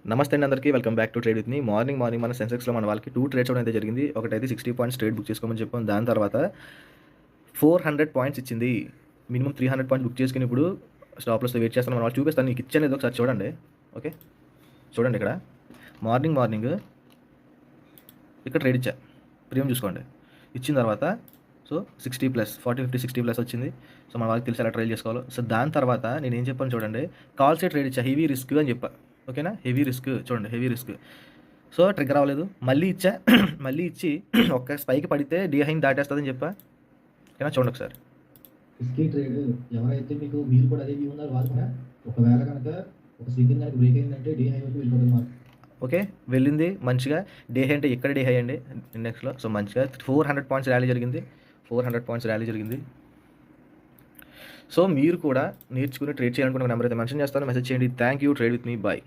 నమస్తే అండి అందరికీ. Welcome back to trade with me. Morning మన సెన్సెక్స్లో మన వాళ్ళకి 2 ట్రేడ్స్ అవ్వడం అయితే జరిగింది. ఒకటైతే 60 పాయింట్స్ ట్రేడ్ బుక్ చేసుకోమని చెప్పాం. దాని తర్వాత 400 పాయింట్స్ ఇచ్చింది. మినిమం 300 పాయింట్స్ బుక్ చేసుకుని ఇప్పుడు స్టాప్ లాస్తో వెయిట్ చేస్తాను. మన వాళ్ళు చూపిస్తాను, మీకు ఇచ్చాను ఒకసారి చూడండి. ఓకే, చూడండి ఇక్కడ మార్నింగ్ ఇక్కడ ట్రేడ్ ఇచ్చా, ప్రీమియం చూసుకోండి. ఇచ్చిన తర్వాత సో 60 ప్లస్ 40 50 60 ప్లస్ వచ్చింది. సో మన వాళ్ళకి తెలిసి ఎలా ట్రేడ్ చేసుకోవాలో. సో దాని తర్వాత నేను ఏం చెప్పాను చూడండి, కాల్సే ట్రేడ్ ఇచ్చా, హెవీ రిస్క్ అని చెప్పా. ఓకేనా, హెవీ రిస్క్ చూడండి, హెవీ రిస్క్. సో ట్రిగ్గర్ అవ్వలేదు, మళ్ళీ ఇచ్చా. మళ్ళీ ఇచ్చి ఒక్క స్పైక్ పడితే డిహైన్ దాటేస్తుందని చెప్పా. ఓకేనా, చూడండి ఒకసారి. రిస్కీ ట్రేడ్ ఎవరైతే మీరు కూడా అదే వ్యూ ఉన్నారు వాళ్ళు కూడా ఒకవేళ కనుక ఒక స్వింగ్ కనుక బ్రేక్ అయిందంటే డే హై వరకు వెళ్ళిపోతుంది మార్కెట్. ఓకే, వెళ్ళింది మంచిగా. డే హై అంటే ఇక్కడ డే హై అండి ఇండెక్స్లో. సో మంచిగా 400 పాయింట్స్ ర్యాలీ జరిగింది. 400 పాయింట్స్ ర్యాలీ జరిగింది. సో మీరు కూడా నేర్చుకుని ట్రేడ్ చేయాలనుకున్న నెంబర్ అయితే మెన్షన్ చేస్తాను, మెసేజ్ చేయండి. Thank you. Trade with me. Bye.